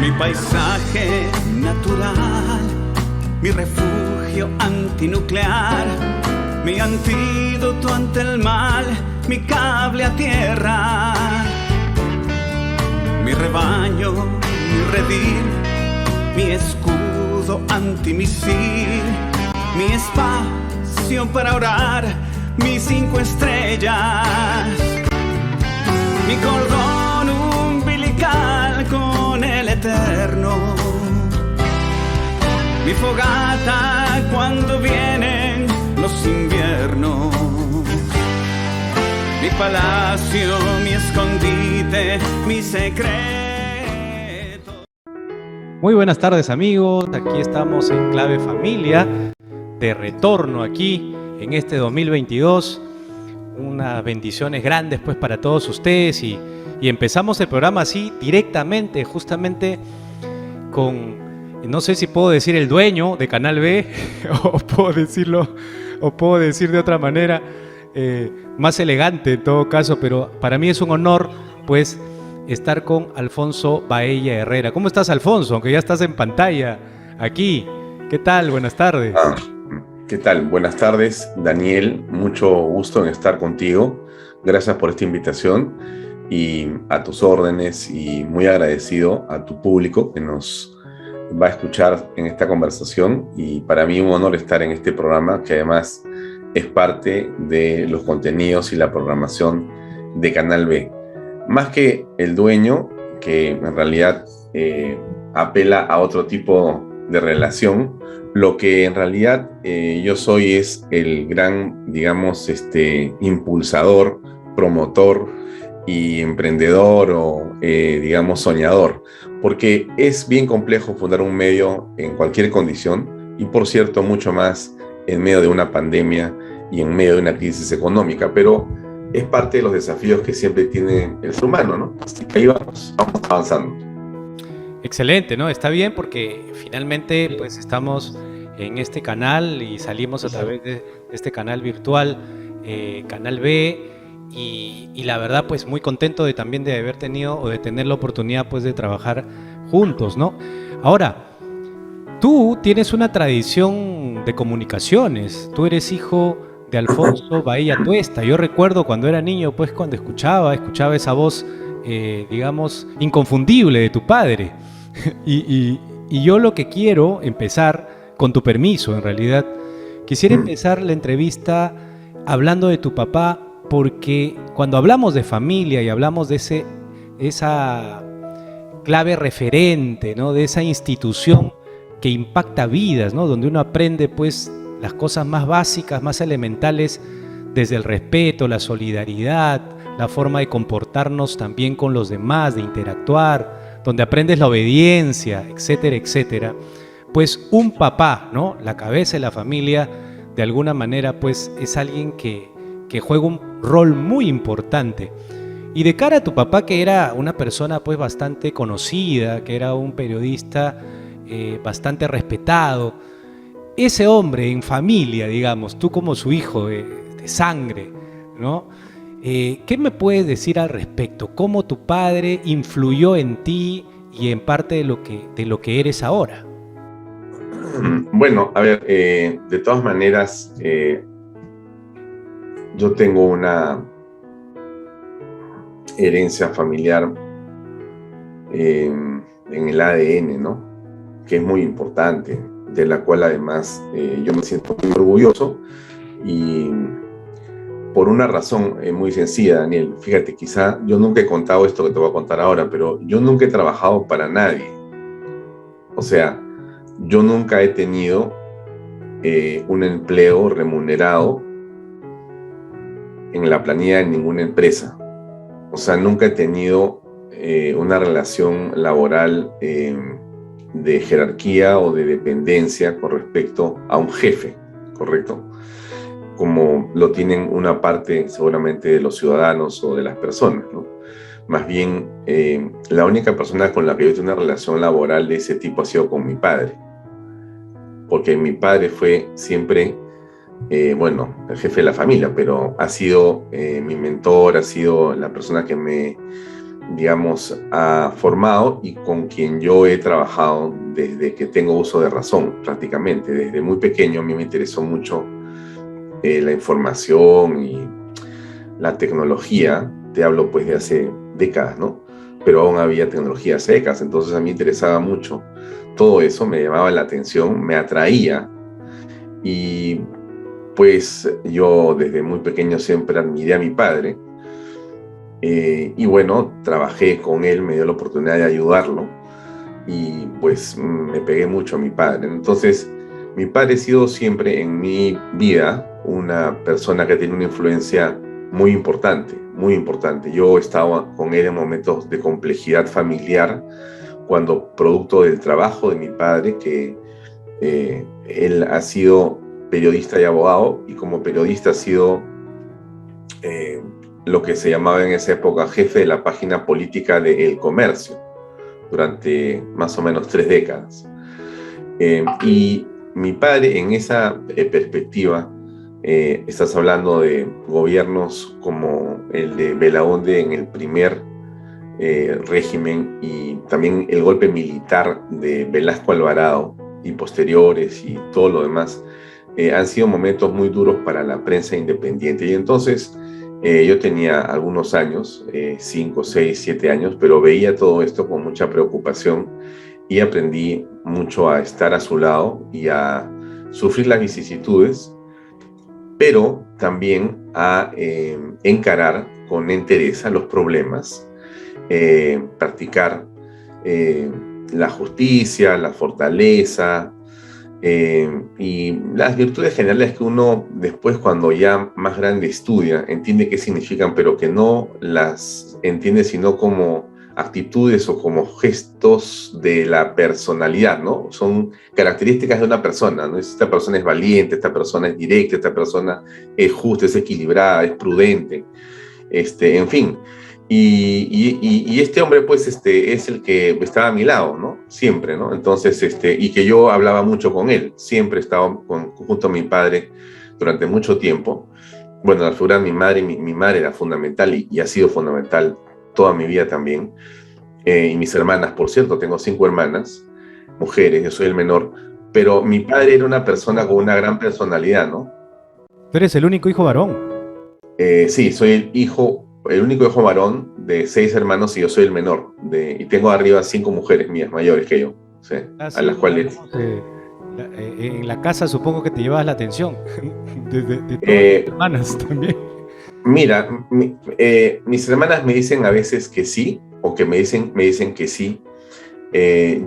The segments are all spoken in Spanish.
Mi paisaje natural, mi refugio antinuclear, mi antídoto ante el mal, mi cable a tierra, mi rebaño, mi redil, mi escudo antimisil, mi espacio para orar, mis 5 estrellas, mi cordón umbilical con el eterno, mi fogata cuando vienen los inviernos, mi palacio, mi escondite, mi secreto. Muy buenas tardes, amigos, aquí estamos en Clave Familia, de retorno aquí en este 2022, unas bendiciones grandes pues para todos ustedes y empezamos el programa así directamente, justamente con, no sé si puedo decir el dueño de Canal B o puedo decir de otra manera, más elegante en todo caso, pero para mí es un honor pues estar con Alfonso Baella Herrera. ¿Cómo estás, Alfonso? Aunque ya estás en pantalla aquí. ¿Qué tal? Buenas tardes. ¿Qué tal? Buenas tardes, Daniel. Mucho gusto en estar contigo. Gracias por esta invitación y a tus órdenes, y muy agradecido a tu público que nos va a escuchar en esta conversación, y para mí un honor estar en este programa que además es parte de los contenidos y la programación de Canal B. Más que el dueño, que en realidad apela a otro tipo de relación, lo que en realidad yo soy es el gran, digamos, impulsador, promotor y emprendedor o, digamos, soñador, porque es bien complejo fundar un medio en cualquier condición y, por cierto, mucho más en medio de una pandemia y en medio de una crisis económica, pero es parte de los desafíos que siempre tiene el ser humano, ¿no? Así que ahí vamos avanzando. Excelente, ¿no? Está bien porque finalmente pues estamos en este canal y salimos a través de este canal virtual, Canal B, y la verdad pues muy contento de también de haber tenido o de tener la oportunidad pues de trabajar juntos, ¿no? Ahora, tú tienes una tradición de comunicaciones, tú eres hijo de Alfonso Baella Tuesta. Yo recuerdo cuando era niño, pues cuando escuchaba esa voz, digamos, inconfundible de tu padre. y yo lo que quiero empezar, con tu permiso en realidad, quisiera empezar la entrevista hablando de tu papá, porque cuando hablamos de familia y hablamos de esa clave referente, ¿no? De esa institución que impacta vidas, ¿no? Donde uno aprende pues las cosas más básicas, más elementales, desde el respeto, la solidaridad, la forma de comportarnos también con los demás, de interactuar, donde aprendes la obediencia, etcétera, etcétera. Pues un papá, ¿no? La cabeza de la familia, de alguna manera, pues es alguien que juega un rol muy importante. Y de cara a tu papá, que era una persona pues bastante conocida, que era un periodista bastante respetado, ese hombre en familia, digamos, tú como su hijo de sangre, ¿no? ¿Qué me puedes decir al respecto? ¿Cómo tu padre influyó en ti y en parte de lo que eres ahora? Bueno, a ver, de todas maneras, yo tengo una herencia familiar en el ADN, ¿no? Que es muy importante, de la cual además yo me siento muy orgulloso, y por una razón muy sencilla, Daniel. Fíjate, quizá yo nunca he contado esto que te voy a contar ahora, pero yo nunca he trabajado para nadie. O sea, yo nunca he tenido un empleo remunerado en la planilla de ninguna empresa. O sea, nunca he tenido una relación laboral de jerarquía o de dependencia con respecto a un jefe, ¿correcto? Como lo tienen una parte seguramente de los ciudadanos o de las personas, ¿no? Más bien, la única persona con la que yo tengo una relación laboral de ese tipo ha sido con mi padre. Porque mi padre fue siempre, bueno, el jefe de la familia, pero ha sido mi mentor, ha sido la persona que me digamos, ha formado y con quien yo he trabajado desde que tengo uso de razón, prácticamente. Desde muy pequeño a mí me interesó mucho la información y la tecnología. Te hablo pues de hace décadas, ¿no? Pero aún había tecnologías secas, entonces a mí me interesaba mucho. Todo eso me llamaba la atención, me atraía y pues yo desde muy pequeño siempre admiré a mi padre. Y bueno, trabajé con él, me dio la oportunidad de ayudarlo y pues me pegué mucho a mi padre. Entonces, mi padre ha sido siempre en mi vida una persona que tiene una influencia muy importante, muy importante. Yo estaba con él en momentos de complejidad familiar, cuando producto del trabajo de mi padre, que él ha sido periodista y abogado, y como periodista ha sido lo que se llamaba en esa época jefe de la página política de El Comercio, durante más o menos 3 décadas. Y mi padre, en esa perspectiva, estás hablando de gobiernos como el de Belaúnde en el primer régimen y también el golpe militar de Velasco Alvarado y posteriores y todo lo demás, han sido momentos muy duros para la prensa independiente. Y entonces yo tenía algunos años, 5, 6, 7 años, pero veía todo esto con mucha preocupación y aprendí mucho a estar a su lado y a sufrir las vicisitudes, pero también a encarar con entereza los problemas, practicar la justicia, la fortaleza, y las virtudes generales que uno después, cuando ya más grande estudia, entiende qué significan, pero que no las entiende sino como actitudes o como gestos de la personalidad, ¿no? Son características de una persona, ¿no? Esta persona es valiente, esta persona es directa, esta persona es justa, es equilibrada, es prudente, en fin. Y este hombre, pues, es el que estaba a mi lado, ¿no? Siempre, ¿no? Entonces, y que yo hablaba mucho con él. Siempre he estado junto a mi padre durante mucho tiempo. Bueno, la figura de mi madre era fundamental y ha sido fundamental toda mi vida también. Y mis hermanas, por cierto, tengo 5 hermanas, mujeres, yo soy el menor. Pero mi padre era una persona con una gran personalidad, ¿no? Tú eres el único hijo varón. Sí, soy el único hijo varón de 6 hermanos y yo soy el menor. Y tengo arriba 5 mujeres mías, mayores que yo, ¿sí? Sí, A las cuales... en la casa supongo que te llevabas la atención de todas Eh, tus hermanas también. mira, mis hermanas me dicen a veces que sí, o que me dicen que sí.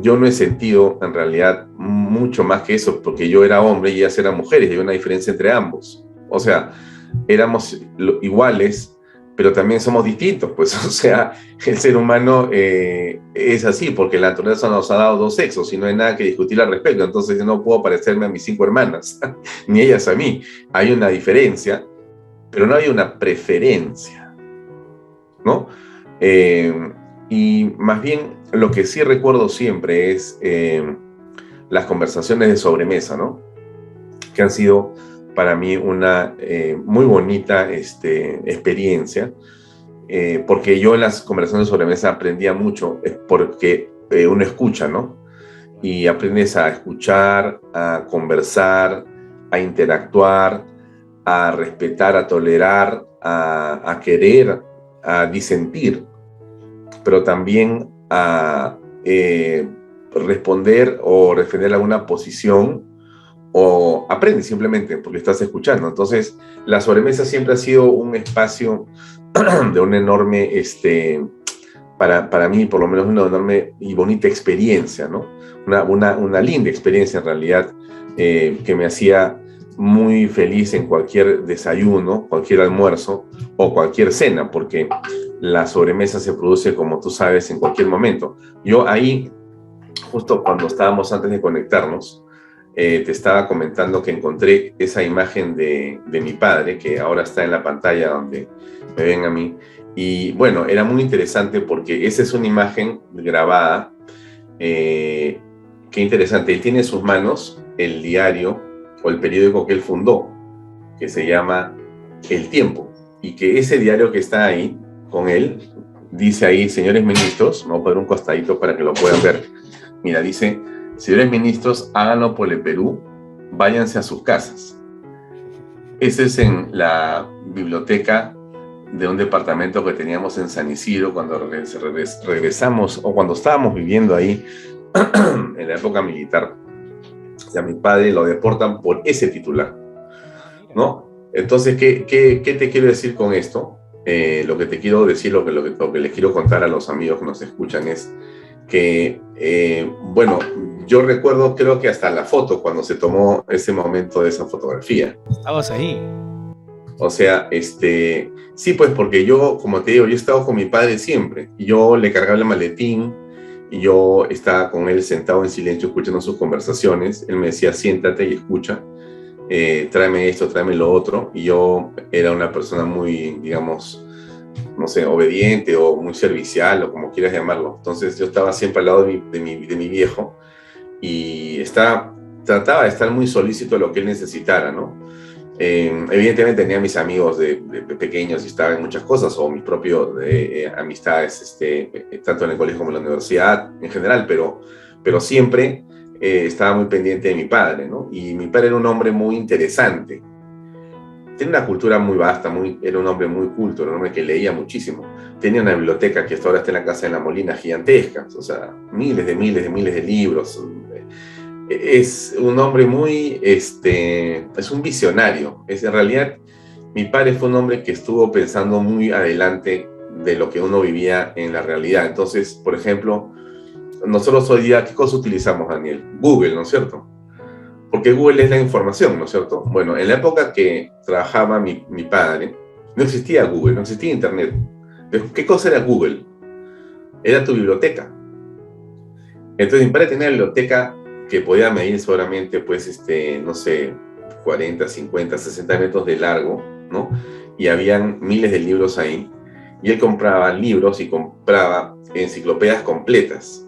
Yo no he sentido en realidad mucho más que eso, porque yo era hombre y ellas eran mujeres, y hay una diferencia entre ambos. O sea, éramos iguales, pero también somos distintos, pues, o sea, el ser humano es así, porque la naturaleza nos ha dado 2 sexos y no hay nada que discutir al respecto. Entonces yo no puedo parecerme a mis 5 hermanas, ni ellas a mí. Hay una diferencia, pero no hay una preferencia, ¿no? Y más bien lo que sí recuerdo siempre es las conversaciones de sobremesa, ¿no? Que han sido para mí una muy bonita experiencia, porque yo en las conversaciones de sobremesa aprendía mucho, porque uno escucha, ¿no? Y aprendes a escuchar, a conversar, a interactuar, a respetar, a tolerar, a querer, a disentir, pero también a responder o defender alguna posición, o aprendes simplemente porque estás escuchando. Entonces, la sobremesa siempre ha sido un espacio de una enorme, para mí por lo menos, una enorme y bonita experiencia, ¿no? Una linda experiencia en realidad, que me hacía muy feliz en cualquier desayuno, cualquier almuerzo o cualquier cena, porque la sobremesa se produce, como tú sabes, en cualquier momento. Yo ahí, justo cuando estábamos antes de conectarnos, te estaba comentando que encontré esa imagen de mi padre, que ahora está en la pantalla donde me ven a mí. Y bueno, era muy interesante porque esa es una imagen grabada. Qué interesante. Él tiene en sus manos el diario o el periódico que él fundó, que se llama El Tiempo. Y que ese diario que está ahí con él, dice ahí, señores ministros, vamos a poner un costadito para que lo puedan ver. Mira, dice, señores ministros, háganlo por el Perú, váyanse a sus casas. Ese es en la biblioteca de un departamento que teníamos en San Isidro cuando regresamos, o cuando estábamos viviendo ahí en la época militar. Y a mi padre lo deportan por ese titular, ¿no? Entonces, ¿qué te quiero decir con esto? Lo que te quiero decir, lo que les quiero contar a los amigos que nos escuchan es que, bueno, yo recuerdo, creo que hasta la foto, cuando se tomó ese momento de esa fotografía. Estabas ahí. O sea, sí, pues porque yo, como te digo, yo he estado con mi padre siempre. Yo le cargaba el maletín y yo estaba con él sentado en silencio escuchando sus conversaciones. Él me decía, siéntate y escucha, tráeme esto, tráeme lo otro. Y yo era una persona muy, digamos, no sé, obediente o muy servicial o como quieras llamarlo. Entonces yo estaba siempre al lado de mi viejo y trataba de estar muy solícito a lo que él necesitara, ¿no? Evidentemente tenía mis amigos de pequeños y estaba en muchas cosas, o mis propios amistades, tanto en el colegio como en la universidad en general, pero siempre estaba muy pendiente de mi padre, ¿no? Y mi padre era un hombre muy interesante. Tiene una cultura muy vasta, era un hombre muy culto, era un hombre que leía muchísimo. Tenía una biblioteca que hasta ahora está en la casa de la Molina, gigantesca, o sea, miles de libros. Es un hombre muy, es un visionario. En realidad, mi padre fue un hombre que estuvo pensando muy adelante de lo que uno vivía en la realidad. Entonces, por ejemplo, nosotros hoy día, ¿qué cosa utilizamos, Daniel? Google, ¿no es cierto? Porque Google es la información, ¿no es cierto? Bueno, en la época que trabajaba mi padre, no existía Google, no existía Internet. ¿Qué cosa era Google? Era tu biblioteca. Entonces, mi padre tenía una biblioteca que podía medir seguramente, pues, no sé, 40, 50, 60 metros de largo, ¿no? Y habían miles de libros ahí. Y él compraba libros y compraba enciclopedias completas,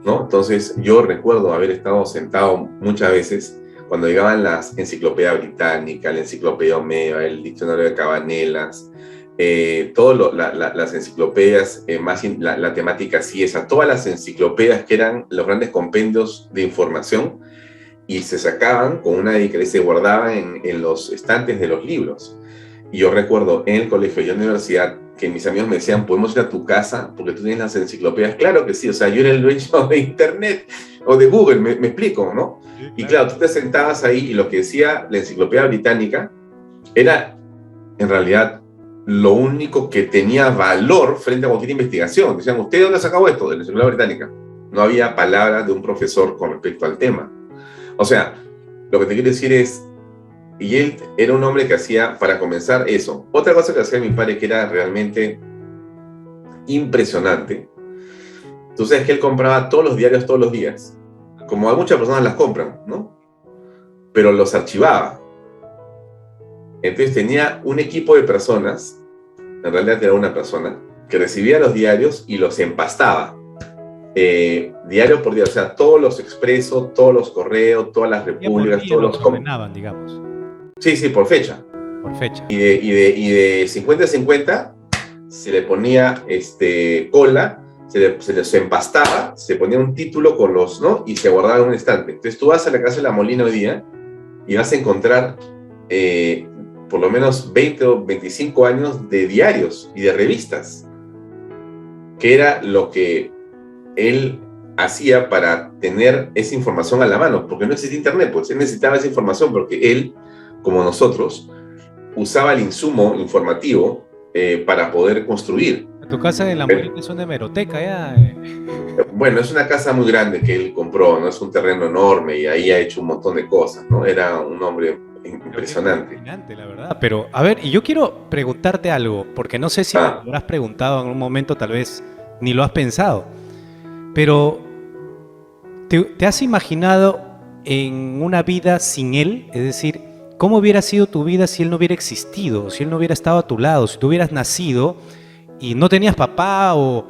¿no? Entonces, yo recuerdo haber estado sentado muchas veces cuando llegaban las enciclopedias británicas, la enciclopedia Omega, el diccionario de Cabanelas, las enciclopedias, la temática CIESA, todas las enciclopedias que eran los grandes compendios de información y se sacaban con una dedicación, se guardaban en los estantes de los libros. Y yo recuerdo en el colegio y en la universidad que mis amigos me decían, ¿podemos ir a tu casa porque tú tienes las enciclopedias? Claro que sí, o sea, yo era el dueño de Internet o de Google, me explico, ¿no? Sí, claro. Y claro, tú te sentabas ahí y lo que decía la enciclopedia británica era, en realidad, lo único que tenía valor frente a cualquier investigación. Decían, ¿usted dónde ha sacado esto? De la Enciclopedia Británica. No había palabras de un profesor con respecto al tema. O sea, lo que te quiero decir es, y él era un hombre que hacía, para comenzar, eso. Otra cosa que hacía mi padre que era realmente impresionante. Tú sabes que él compraba todos los diarios todos los días, como a muchas personas las compran, ¿no? Pero los archivaba. Entonces tenía un equipo de personas, en realidad era una persona, que recibía los diarios y los empastaba. Diario por día, o sea, todos los expresos, todos los correos, todas las repúblicas, todos los... ordenaban, digamos. Sí, por fecha. Por fecha. Y de 50 a 50 se le ponía cola, se les empastaba, se ponía un título con los, ¿no? Y se guardaba en un estante. Entonces tú vas a la casa de la Molina hoy día y vas a encontrar por lo menos 20 o 25 años de diarios y de revistas, que era lo que él hacía para tener esa información a la mano, porque no existía internet, pues él necesitaba esa información, porque él, como nosotros, usaba el insumo informativo para poder construir. Tu casa de la Molina es una hemeroteca, ya. Bueno, es una casa muy grande que él compró, ¿no? Es un terreno enorme y ahí ha hecho un montón de cosas, ¿no? Era un hombre impresionante. La verdad. Pero, a ver, y yo quiero preguntarte algo, porque no sé si me lo habrás preguntado en un momento, tal vez ni lo has pensado, pero ¿te has imaginado en una vida sin él? Es decir, ¿cómo hubiera sido tu vida si él no hubiera existido, si él no hubiera estado a tu lado, si tú hubieras nacido y no tenías papá o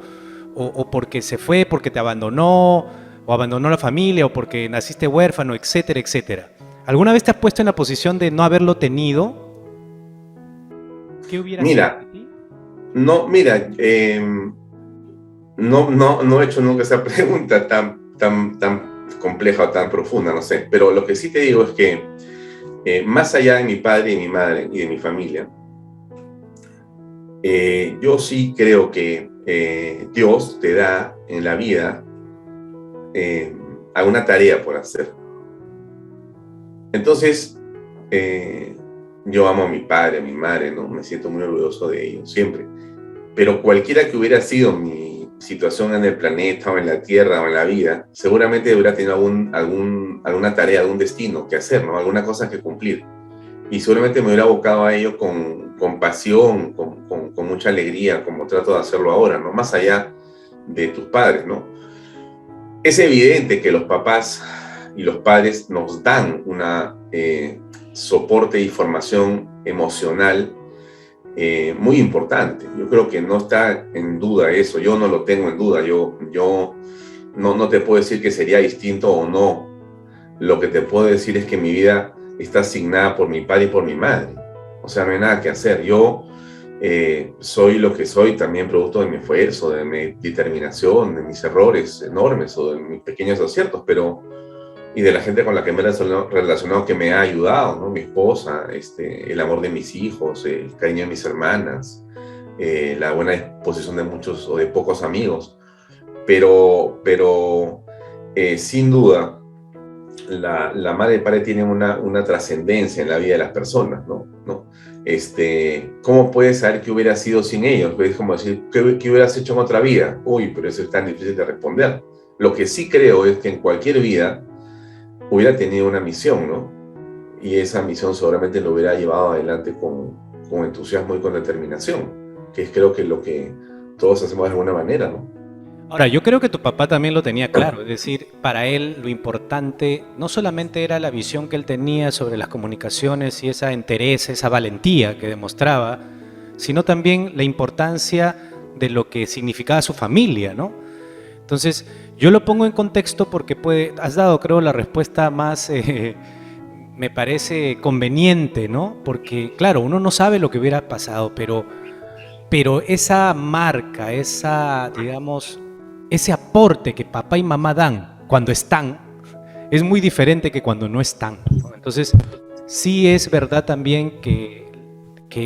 porque se fue, porque te abandonó, o abandonó la familia, o porque naciste huérfano, etcétera, etcétera? ¿Alguna vez te has puesto en la posición de no haberlo tenido? ¿Qué hubiera sido de ti? No, mira, no he hecho nunca esa pregunta tan compleja o tan profunda, no sé, pero lo que sí te digo es que más allá de mi padre y mi madre y de mi familia, yo sí creo que Dios te da en la vida alguna tarea por hacer. Entonces, yo amo a mi padre, a mi madre, ¿no? Me siento muy orgulloso de ellos, siempre. Pero cualquiera que hubiera sido mi situación en el planeta o en la Tierra o en la vida, seguramente hubiera tenido alguna tarea, algún destino que hacer, ¿no? Alguna cosa que cumplir. Y seguramente me hubiera abocado a ello con pasión, con mucha alegría, como trato de hacerlo ahora, ¿no? Más allá de tus padres, ¿no? Es evidente que los papás y los padres nos dan una soporte y formación emocional muy importante. Yo creo que no está en duda eso, yo no lo tengo en duda, yo no te puedo decir que sería distinto o no. Lo que te puedo decir es que mi vida está asignada por mi padre y por mi madre. O sea, no hay nada que hacer. Yo soy lo que soy también producto de mi esfuerzo, de mi determinación, de mis errores enormes o de mis pequeños aciertos, y de la gente con la que me he relacionado que me ha ayudado, ¿no? Mi esposa, el amor de mis hijos, el cariño de mis hermanas, la buena disposición de muchos o de pocos amigos. Pero sin duda, la madre y el padre tienen una trascendencia en la vida de las personas, ¿no? ¿Cómo puedes saber qué hubiera sido sin ellos? Es como decir, ¿qué hubieras hecho en otra vida? Uy, pero eso es tan difícil de responder. Lo que sí creo es que en cualquier vida hubiera tenido una misión, ¿no? Y esa misión seguramente lo hubiera llevado adelante con entusiasmo y con determinación, que es creo que lo que todos hacemos de alguna manera, ¿no? Ahora, yo creo que tu papá también lo tenía claro, es decir, para él lo importante no solamente era la visión que él tenía sobre las comunicaciones y esa entereza, esa valentía que demostraba, sino también la importancia de lo que significaba su familia, ¿no? Entonces, yo lo pongo en contexto porque has dado, creo, la respuesta más, me parece conveniente, ¿no? Porque, claro, uno no sabe lo que hubiera pasado, pero esa marca, digamos, ese aporte que papá y mamá dan cuando están, es muy diferente que cuando no están, ¿no? Entonces, sí es verdad también que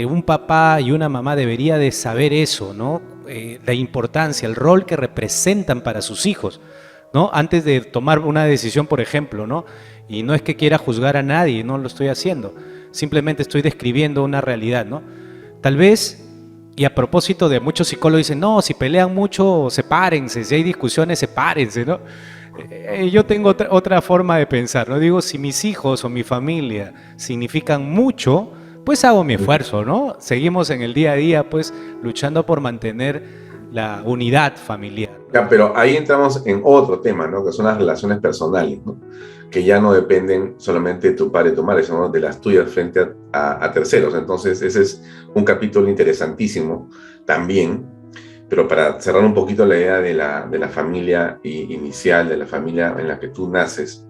un papá y una mamá debería de saber eso, ¿no? La importancia, el rol que representan para sus hijos, ¿no? Antes de tomar una decisión, por ejemplo, ¿no? Y no es que quiera juzgar a nadie, no lo estoy haciendo, simplemente estoy describiendo una realidad, ¿no? Tal vez, y a propósito de muchos psicólogos dicen, no, si pelean mucho, sepárense, si hay discusiones, sepárense, ¿no? Yo tengo otra forma de pensar, ¿no? Digo, si mis hijos o mi familia significan mucho, pues hago mi esfuerzo, ¿no? Seguimos en el día a día, pues, luchando por mantener la unidad familiar. Ya, pero ahí entramos en otro tema, ¿no? Que son las relaciones personales, ¿no? Que ya no dependen solamente de tu padre y tu madre, sino de las tuyas frente a terceros. Entonces, ese es un capítulo interesantísimo también, pero para cerrar un poquito la idea de la familia inicial, de la familia en la que tú naces,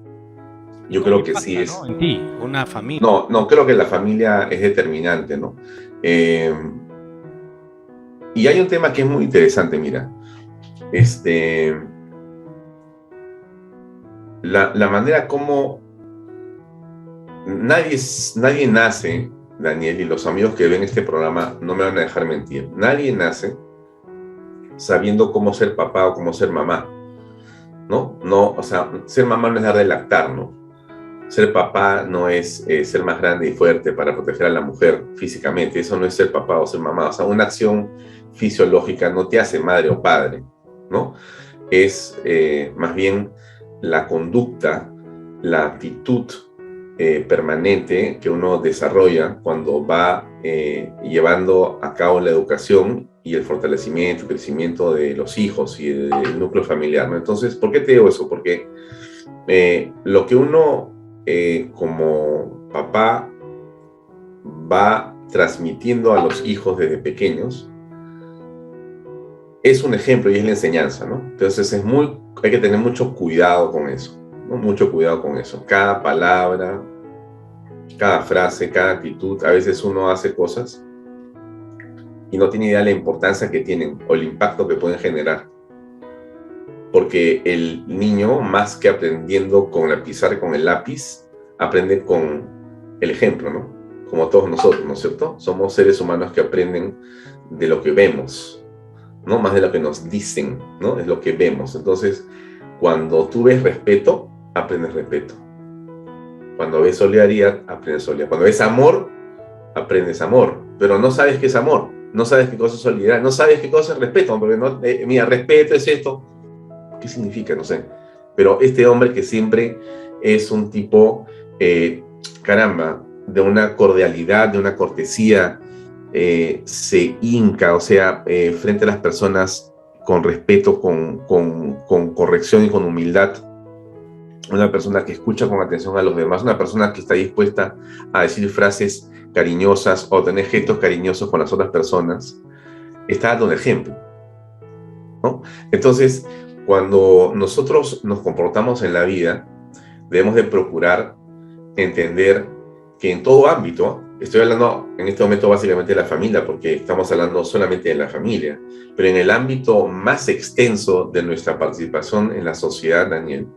yo creo que sí es... ¿No? En ti, una familia. No, creo que la familia es determinante, ¿no? Y hay un tema que es muy interesante, mira. La manera como nadie nace, Daniel, y los amigos que ven este programa no me van a dejar mentir, nadie nace sabiendo cómo ser papá o cómo ser mamá, ¿no? No, o sea, ser mamá no es dar de lactar, ¿no? Ser papá no es ser más grande y fuerte para proteger a la mujer físicamente, eso no es ser papá o ser mamá, o sea, una acción fisiológica no te hace madre o padre, ¿no? Es más bien la conducta, la actitud permanente que uno desarrolla cuando va llevando a cabo la educación y el fortalecimiento, el crecimiento de los hijos y del núcleo familiar, ¿no? Entonces, ¿por qué te digo eso? Porque lo que uno como papá va transmitiendo a los hijos desde pequeños es un ejemplo y es la enseñanza, ¿no? Entonces hay que tener mucho cuidado con eso, ¿no? Mucho cuidado con eso. Cada palabra, cada frase, cada actitud, a veces uno hace cosas y no tiene idea de la importancia que tienen o el impacto que pueden generar. Porque el niño, más que aprendiendo con la pizarra y con el lápiz, aprende con el ejemplo, ¿no? Como todos nosotros, ¿no es cierto? Somos seres humanos que aprenden de lo que vemos, ¿no? Más de lo que nos dicen, ¿no? Es lo que vemos. Entonces, cuando tú ves respeto, aprendes respeto. Cuando ves solidaridad, aprendes solidaridad. Cuando ves amor, aprendes amor. Pero no sabes qué es amor, no sabes qué cosa es solidaridad, no sabes qué cosa es respeto. Porque no, mira, respeto es esto. ¿Qué significa? No sé. Pero este hombre que siempre es un tipo, caramba, de una cordialidad, de una cortesía, se hinca, o sea, frente a las personas con respeto, con corrección y con humildad. Una persona que escucha con atención a los demás, una persona que está dispuesta a decir frases cariñosas o tener gestos cariñosos con las otras personas, está dando un ejemplo, ¿no? Entonces, cuando nosotros nos comportamos en la vida, debemos de procurar entender que en todo ámbito, estoy hablando en este momento básicamente de la familia, porque estamos hablando solamente de la familia, pero en el ámbito más extenso de nuestra participación en la sociedad, Daniel,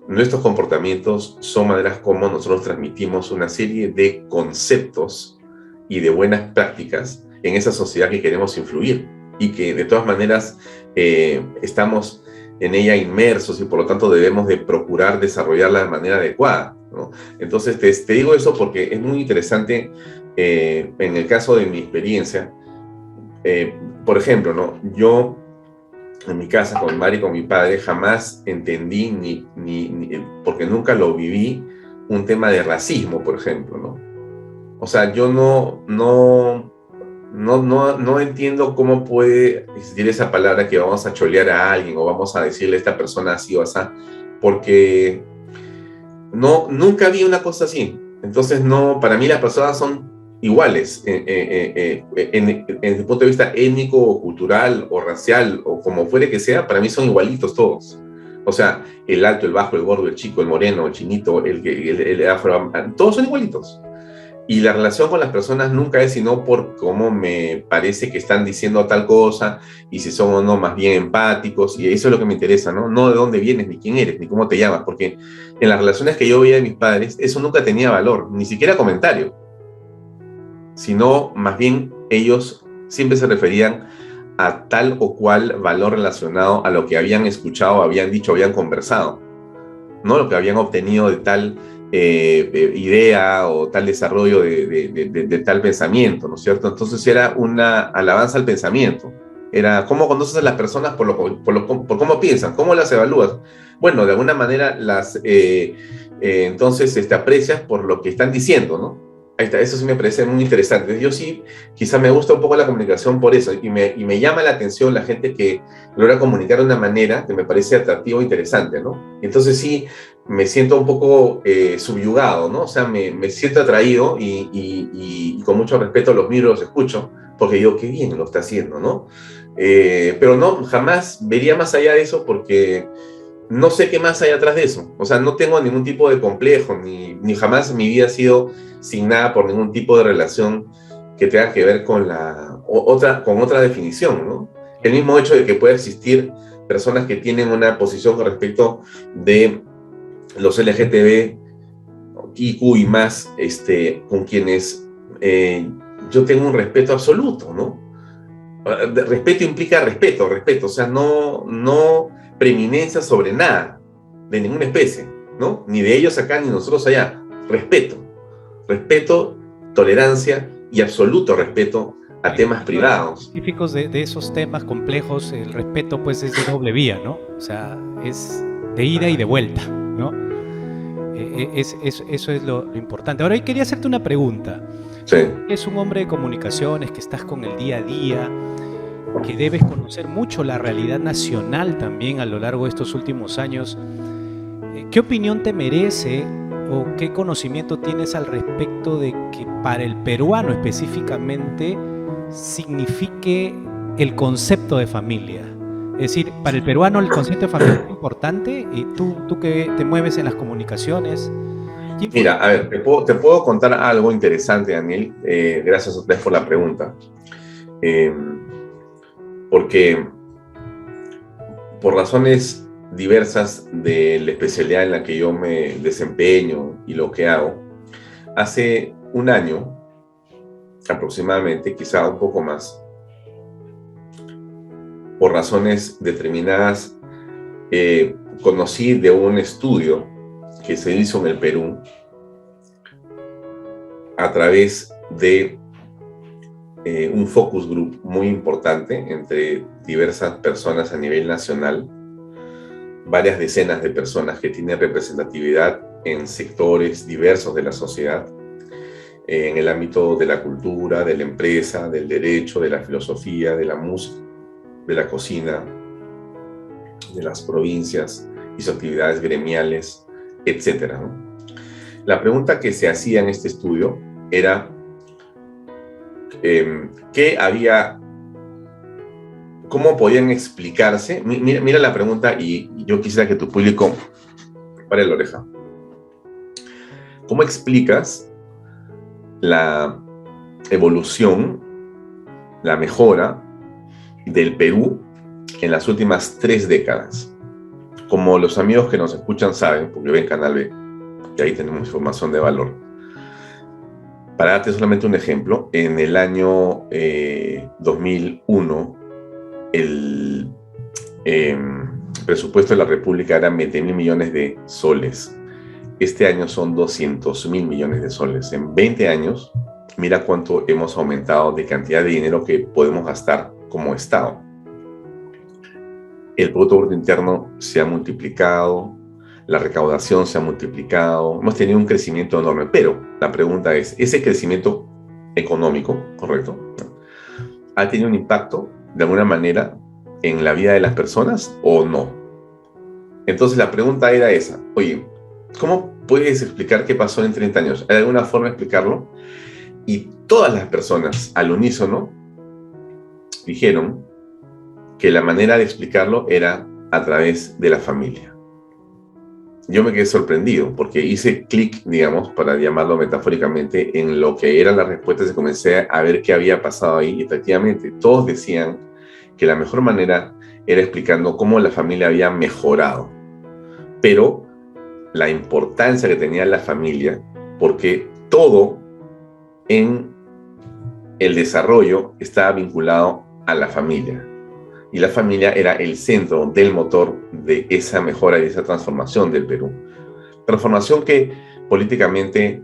nuestros comportamientos son maneras como nosotros transmitimos una serie de conceptos y de buenas prácticas en esa sociedad que queremos influir y que de todas maneras estamos en ella inmersos y por lo tanto debemos de procurar desarrollarla de manera adecuada, ¿no? Entonces te digo eso porque es muy interesante en el caso de mi experiencia. Por ejemplo, ¿no? Yo en mi casa con mi madre y con mi padre jamás entendí porque nunca lo viví, un tema de racismo, por ejemplo, ¿no? O sea, yo no entiendo cómo puede existir esa palabra que vamos a cholear a alguien o vamos a decirle a esta persona así o así, porque nunca vi una cosa así. Entonces, para mí las personas son iguales en el punto de vista étnico o cultural o racial o como fuere que sea, para mí son igualitos todos. O sea, el alto, el bajo, el gordo, el chico, el moreno, el chinito, el afro, todos son igualitos. Y la relación con las personas nunca es sino por cómo me parece que están diciendo tal cosa y si son o no más bien empáticos, y eso es lo que me interesa, ¿no? No de dónde vienes, ni quién eres, ni cómo te llamas, porque en las relaciones que yo veía de mis padres, eso nunca tenía valor, ni siquiera comentario, sino más bien ellos siempre se referían a tal o cual valor relacionado a lo que habían escuchado, habían dicho, habían conversado, no lo que habían obtenido de tal idea o tal desarrollo de tal pensamiento, ¿no es cierto? Entonces era una alabanza al pensamiento. Era cómo conoces a las personas por cómo piensan, cómo las evalúas. Bueno, de alguna manera entonces aprecias por lo que están diciendo, ¿no? Ahí está, eso sí me parece muy interesante. Yo sí, quizá me gusta un poco la comunicación por eso, y me llama la atención la gente que logra comunicar de una manera que me parece atractiva o interesante, ¿no? Entonces sí, me siento un poco subyugado, ¿no? O sea, me siento atraído y con mucho respeto los miro, los escucho, porque digo, qué bien lo está haciendo, ¿no? Pero no, jamás vería más allá de eso porque no sé qué más hay atrás de eso. O sea, no tengo ningún tipo de complejo, ni jamás mi vida ha sido signada por ningún tipo de relación que tenga que ver con otra definición, ¿no? El mismo hecho de que pueda existir personas que tienen una posición con respecto de los LGTB, IQ y más, con quienes yo tengo un respeto absoluto, ¿no? Respeto implica respeto, o sea, no preeminencia sobre nada, de ninguna especie, ¿no? Ni de ellos acá, ni nosotros allá. Respeto, tolerancia y absoluto respeto a temas privados. Específicos de esos temas complejos, el respeto pues es de doble vía, ¿no? O sea, es de ida y de vuelta, ¿no? Eso es lo importante. Ahora, quería hacerte una pregunta. Sí. Es un hombre de comunicaciones, que estás con el día a día, que debes conocer mucho la realidad nacional también a lo largo de estos últimos años. ¿Qué opinión te merece o qué conocimiento tienes al respecto de que para el peruano específicamente signifique el concepto de familia? Es decir, para el peruano el concepto de familia es importante, y tú que te mueves en las comunicaciones. Mira, a ver, te puedo contar algo interesante, Daniel. Gracias a ustedes por la pregunta. porque por razones diversas de la especialidad en la que yo me desempeño y lo que hago, hace un año aproximadamente, quizá un poco más, por razones determinadas, conocí de un estudio que se hizo en el Perú a través de un focus group muy importante entre diversas personas a nivel nacional, varias decenas de personas que tienen representatividad en sectores diversos de la sociedad, en el ámbito de la cultura, de la empresa, del derecho, de la filosofía, de la música, de la cocina, de las provincias y sus actividades gremiales, etc. La pregunta que se hacía en este estudio era ¿cómo podían explicarse? Mira la pregunta y yo quisiera que tu público pare la oreja. ¿Cómo explicas la evolución, la mejora del Perú en las últimas 3 décadas? Como los amigos que nos escuchan saben, porque ven Canal B, y ahí tenemos información de valor. Para darte solamente un ejemplo, en el año 2001, el presupuesto de la República era 20.000 millones de soles. Este año son 200.000 millones de soles. En 20 años, mira cuánto hemos aumentado de cantidad de dinero que podemos gastar como Estado. El Producto Bruto Interno se ha multiplicado, la recaudación se ha multiplicado, hemos tenido un crecimiento enorme, pero la pregunta es, ¿ese crecimiento económico, correcto, ha tenido un impacto de alguna manera en la vida de las personas o no? Entonces la pregunta era esa, oye, ¿cómo puedes explicar qué pasó en 30 años? ¿Hay alguna forma de explicarlo? Y todas las personas al unísono dijeron que la manera de explicarlo era a través de la familia. Yo me quedé sorprendido porque hice clic, digamos, para llamarlo metafóricamente, en lo que eran las respuestas y comencé a ver qué había pasado ahí. Y efectivamente, todos decían que la mejor manera era explicando cómo la familia había mejorado, pero la importancia que tenía la familia, porque todo en el desarrollo estaba vinculado a la familia. Y la familia era el centro del motor de esa mejora y esa transformación del Perú. Transformación que políticamente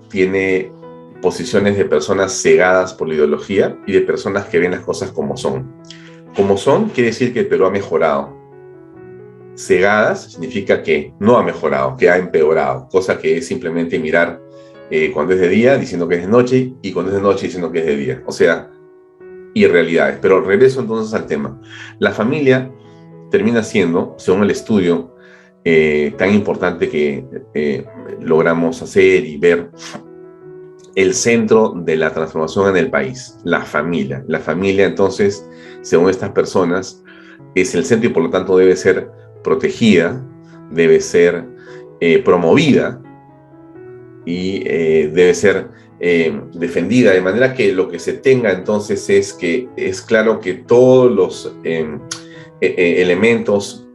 tiene posiciones de personas cegadas por la ideología y de personas que ven las cosas como son. Como son quiere decir que el Perú ha mejorado. Cegadas significa que no ha mejorado, que ha empeorado, cosa que es simplemente mirar cuando es de día diciendo que es de noche y cuando es de noche diciendo que es de día. O sea, irrealidades. Pero regreso entonces al tema. La familia termina siendo, según el estudio tan importante que logramos hacer y ver, el centro de la transformación en el país, la familia. La familia, entonces, según estas personas, es el centro y por lo tanto debe ser protegida, debe ser promovida y debe ser defendida, de manera que lo que se tenga entonces es que es claro que todos los elementos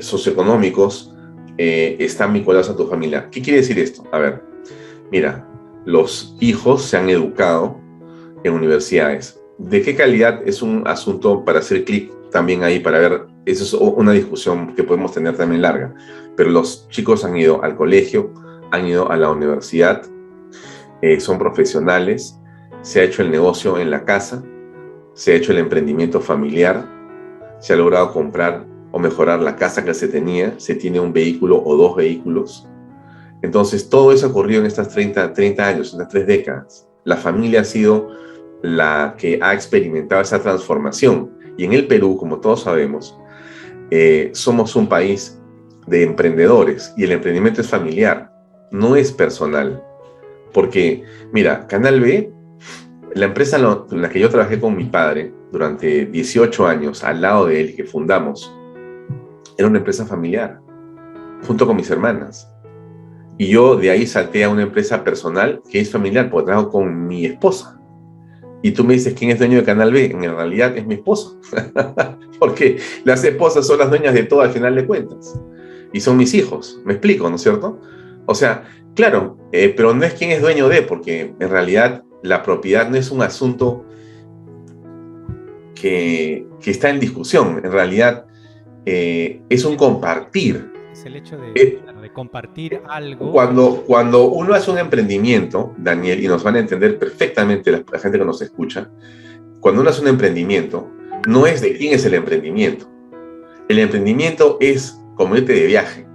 socioeconómicos están vinculados a tu familia. ¿Qué quiere decir esto? A ver, mira, los hijos se han educado en universidades. ¿De qué calidad? Es un asunto para hacer clic también ahí, para ver, eso es una discusión que podemos tener también larga, pero los chicos han ido al colegio, han ido a la universidad, son profesionales, se ha hecho el negocio en la casa, se ha hecho el emprendimiento familiar, se ha logrado comprar o mejorar la casa que se tenía, se tiene un vehículo o 2 vehículos. Entonces, todo eso ha ocurrido en estas 30 años, en estas 3 décadas. La familia ha sido la que ha experimentado esa transformación. Y en el Perú, como todos sabemos, somos un país de emprendedores y el emprendimiento es familiar, no es personal. Porque, mira, Canal B, la empresa en la que yo trabajé con mi padre durante 18 años, al lado de él, que fundamos, era una empresa familiar, junto con mis hermanas. Y yo de ahí salté a una empresa personal que es familiar, porque trabajo con mi esposa. Y tú me dices, ¿quién es dueño de Canal B? En realidad es mi esposa. Porque las esposas son las dueñas de todo al final de cuentas. Y son mis hijos. ¿Me explico, no es cierto? O sea, claro, pero no es quién es dueño de, porque en realidad la propiedad no es un asunto que está en discusión. En realidad es un compartir. Es el hecho de compartir algo. Cuando uno hace un emprendimiento, Daniel, y nos van a entender perfectamente la gente que nos escucha, cuando uno hace un emprendimiento, no es de quién es el emprendimiento. El emprendimiento es como irte de viaje,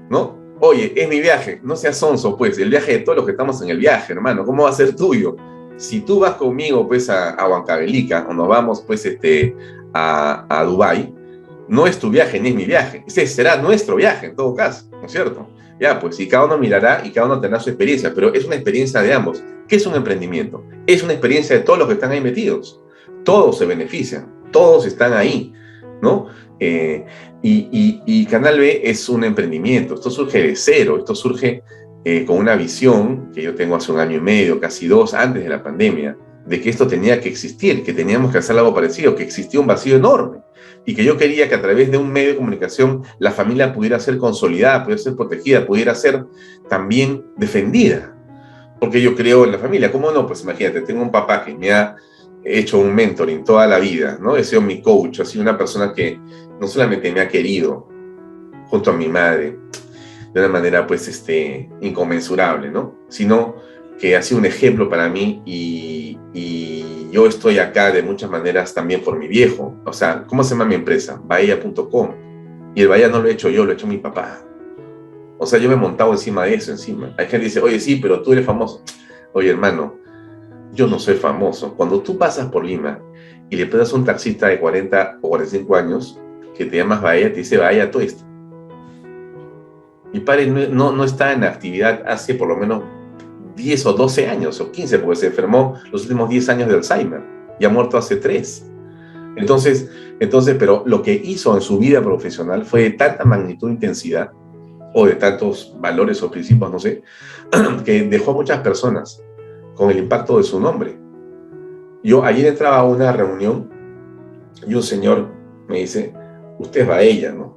¿no? Oye, es mi viaje, no seas sonso, pues, el viaje de todos los que estamos en el viaje, hermano, ¿cómo va a ser tuyo? Si tú vas conmigo, pues, a Huancavelica, o nos vamos, pues, a Dubái, no es tu viaje ni es mi viaje, ese será nuestro viaje en todo caso, ¿no es cierto? Ya, pues, y cada uno mirará y cada uno tendrá su experiencia, pero es una experiencia de ambos. ¿Qué es un emprendimiento? Es una experiencia de todos los que están ahí metidos. Todos se benefician, todos están ahí, ¿no? Y Canal B es un emprendimiento, esto surge de cero, esto surge con una visión que yo tengo hace 1 año y medio, casi 2, antes de la pandemia, de que esto tenía que existir, que teníamos que hacer algo parecido, que existía un vacío enorme y que yo quería que a través de un medio de comunicación la familia pudiera ser consolidada, pudiera ser protegida, pudiera ser también defendida, porque yo creo en la familia. ¿Cómo no? Pues imagínate, tengo un papá que me ha hecho un mentoring toda la vida, ¿no? He sido mi coach, ha sido una persona que no solamente me ha querido junto a mi madre de una manera pues inconmensurable, ¿no? Sino que ha sido un ejemplo para mí y yo estoy acá de muchas maneras también por mi viejo. O sea, ¿cómo se llama mi empresa? Bahía.com. Y el Bahía no lo he hecho yo, lo ha hecho mi papá. O sea, yo me he montado encima de eso, encima. Hay gente que dice, oye, sí, pero tú eres famoso. Oye, hermano, yo no soy famoso. Cuando tú pasas por Lima y le pedas a un taxista de 40 o 45 años que te llamas Bahía, te dice Bahía Tuesta. Mi padre no está en actividad hace por lo menos 10 o 12 años o 15, porque se enfermó los últimos 10 años de Alzheimer y ha muerto hace 3. Entonces, pero lo que hizo en su vida profesional fue de tanta magnitud e intensidad, o de tantos valores o principios, no sé, que dejó a muchas personas con el impacto de su nombre. Yo ayer entraba a una reunión y un señor me dice, usted es Baella, ¿no?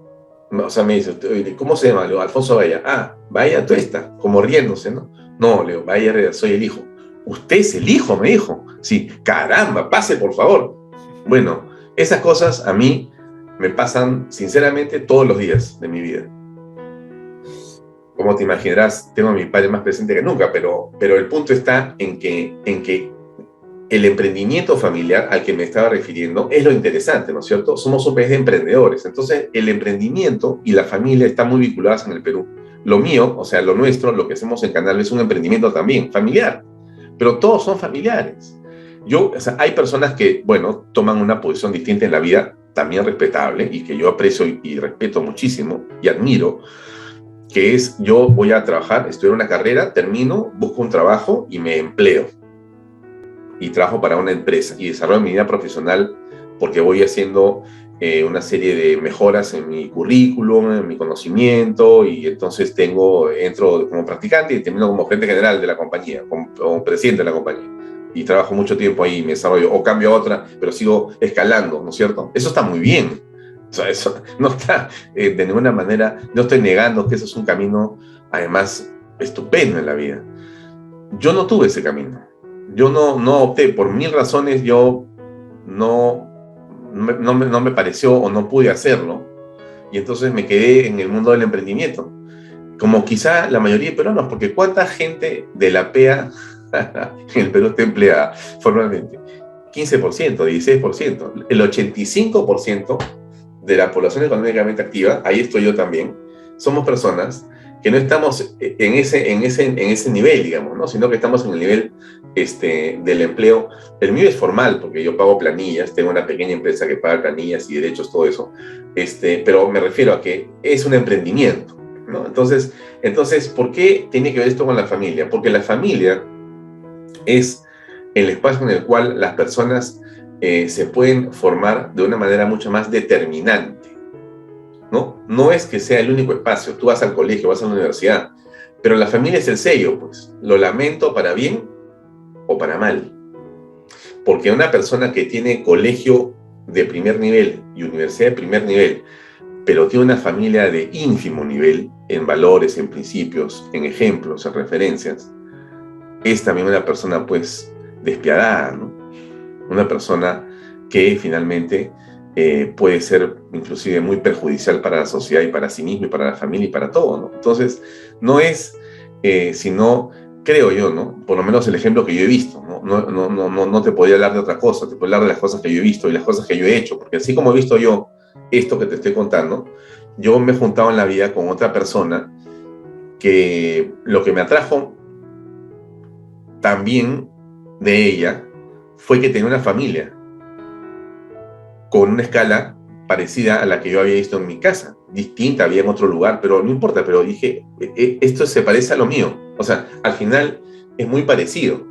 O sea, me dice, ¿cómo se llama? Le digo, Alfonso Baella. Ah, Baella Tuesta, como riéndose, ¿no? No, le digo, Baella Herrera, soy el hijo. ¿Usted es el hijo? Me dijo. Sí, caramba, pase por favor. Bueno, esas cosas a mí me pasan sinceramente todos los días de mi vida. Como te imaginarás, tengo a mi padre más presente que nunca, pero el punto está en que el emprendimiento familiar al que me estaba refiriendo es lo interesante, ¿no es cierto? Somos un país de emprendedores, entonces el emprendimiento y la familia están muy vinculadas en el Perú. Lo mío, o sea, lo nuestro, lo que hacemos en Canal es un emprendimiento también familiar, pero todos son familiares. O sea, hay personas que, bueno, toman una posición distinta en la vida, también respetable, y que yo aprecio y respeto muchísimo y admiro, que es, yo voy a trabajar, estudio una carrera, termino, busco un trabajo y me empleo. Y trabajo para una empresa y desarrollo mi vida profesional porque voy haciendo una serie de mejoras en mi currículum, en mi conocimiento, y entonces entro como practicante y termino como gerente general de la compañía, como presidente de la compañía. Y trabajo mucho tiempo ahí, me desarrollo, o cambio a otra, pero sigo escalando, ¿no es cierto? Eso está muy bien. O sea, eso no está de ninguna manera, no estoy negando que eso es un camino, además, estupendo en la vida. Yo no tuve ese camino. Yo no opté, por 1000 razones, yo no me pareció o no pude hacerlo. Y entonces me quedé en el mundo del emprendimiento. Como quizá la mayoría de peruanos, porque ¿cuánta gente de la PEA en el Perú está empleada formalmente? 15%, 16%. El 85% de la población económicamente activa, ahí estoy yo también, somos personas que no estamos en ese nivel, digamos, ¿no? Sino que estamos en el nivel del empleo. El mío es formal, porque yo pago planillas, tengo una pequeña empresa que paga planillas y derechos, todo eso, pero me refiero a que es un emprendimiento, ¿no? Entonces, ¿por qué tiene que ver esto con la familia? Porque la familia es el espacio en el cual las personas se pueden formar de una manera mucho más determinante, ¿no? No es que sea el único espacio, tú vas al colegio, vas a la universidad, pero la familia es el sello, pues. Lo lamento para bien o para mal. Porque una persona que tiene colegio de primer nivel y universidad de primer nivel, pero tiene una familia de ínfimo nivel en valores, en principios, en ejemplos, en referencias, es también una persona pues despiadada, ¿no? Una persona que finalmente puede ser inclusive muy perjudicial para la sociedad y para sí mismo y para la familia y para todo, ¿no? Entonces, no es sino, creo yo, ¿no? Por lo menos el ejemplo que yo he visto, ¿no? No te podría hablar de otra cosa, te puedo hablar de las cosas que yo he visto y las cosas que yo he hecho, porque así como he visto yo esto que te estoy contando, yo me he juntado en la vida con otra persona que lo que me atrajo también de ella fue que tenía una familia con una escala parecida a la que yo había visto en mi casa, distinta, había en otro lugar, pero no importa, pero dije, esto se parece a lo mío, o sea, al final es muy parecido.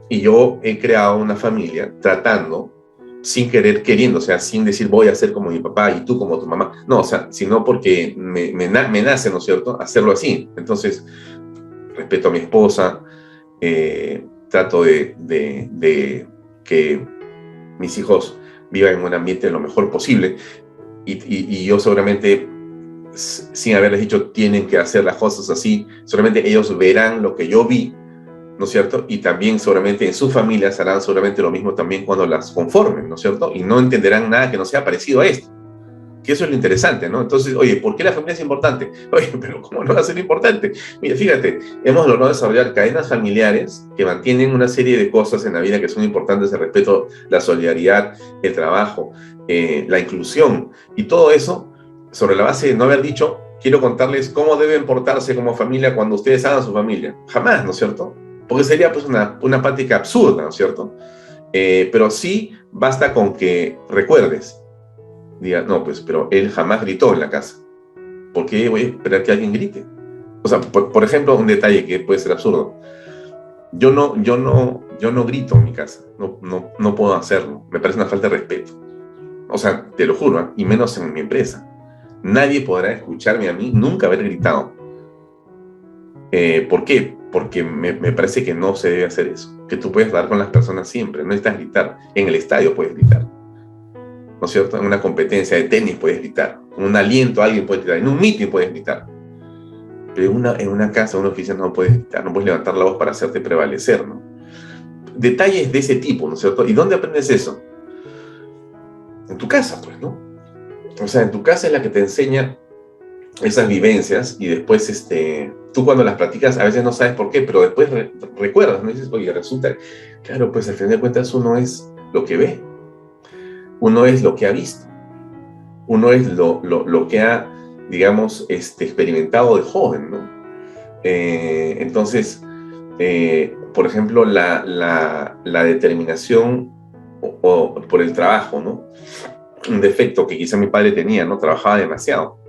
Y yo he creado una familia tratando, sin querer, queriendo, o sea, sin decir voy a ser como mi papá y tú como tu mamá, no, o sea, sino porque me nace, ¿no es cierto?, hacerlo así. Entonces, respeto a mi esposa, trato de que mis hijos vivan en un ambiente lo mejor posible y yo seguramente, sin haberles dicho tienen que hacer las cosas así, solamente ellos verán lo que yo vi, ¿no es cierto? Y también seguramente en sus familias harán seguramente lo mismo también cuando las conformen, ¿no es cierto? Y no entenderán nada que no sea parecido a esto. Que eso es lo interesante, ¿no? Entonces, oye, ¿por qué la familia es importante? Oye, pero ¿cómo no va a ser importante? Mira, fíjate, hemos logrado desarrollar cadenas familiares que mantienen una serie de cosas en la vida que son importantes: el respeto, la solidaridad, el trabajo, la inclusión, y todo eso sobre la base de no haber dicho, quiero contarles cómo deben portarse como familia cuando ustedes hagan su familia. Jamás, ¿no es cierto? Porque sería pues una práctica absurda, ¿no es cierto? Pero sí basta con que recuerdes, diga, no, pues, pero él jamás gritó en la casa. ¿Por qué voy a esperar que alguien grite? O sea, por ejemplo, un detalle que puede ser absurdo. Yo no grito en mi casa. No puedo hacerlo. Me parece una falta de respeto. O sea, te lo juro, ¿eh? Y menos en mi empresa. Nadie podrá escucharme a mí nunca haber gritado. ¿Por qué? Porque me parece que no se debe hacer eso. Que tú puedes hablar con las personas siempre. No necesitas gritar. En el estadio puedes gritar, ¿no es cierto? En una competencia de tenis puedes gritar, con un aliento alguien puede gritar, en un meeting puedes gritar, pero en una casa, en una oficina no puedes gritar, no puedes levantar la voz para hacerte prevalecer, ¿no? Detalles de ese tipo, ¿no es cierto? ¿Y dónde aprendes eso? En tu casa, pues, ¿no? O sea, en tu casa es la que te enseña esas vivencias y después, tú cuando las practicas a veces no sabes por qué, pero después recuerdas, ¿no? Y dices, oye, resulta, claro, pues al final de cuentas uno es lo que ve. Uno es lo que ha visto, uno es lo que ha, digamos, experimentado de joven, ¿no? Entonces, por ejemplo, la determinación o por el trabajo, ¿no? Un defecto que quizá mi padre tenía, ¿no? Trabajaba demasiado.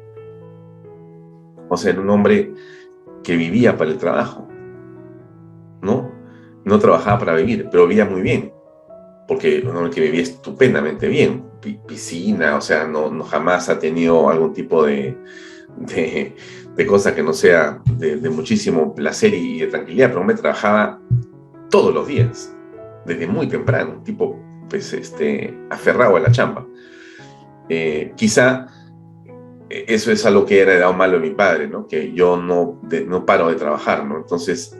O sea, era un hombre que vivía para el trabajo, ¿no? No trabajaba para vivir, pero vivía muy bien. Porque un hombre que vivía estupendamente bien, piscina, o sea, no jamás ha tenido algún tipo de cosa que no sea de muchísimo placer y de tranquilidad, pero un hombre trabajaba todos los días, desde muy temprano, tipo, pues, aferrado a la chamba. Quizá eso es algo que era heredado malo de mi padre, ¿no? Que yo no paro de trabajar, ¿no? Entonces,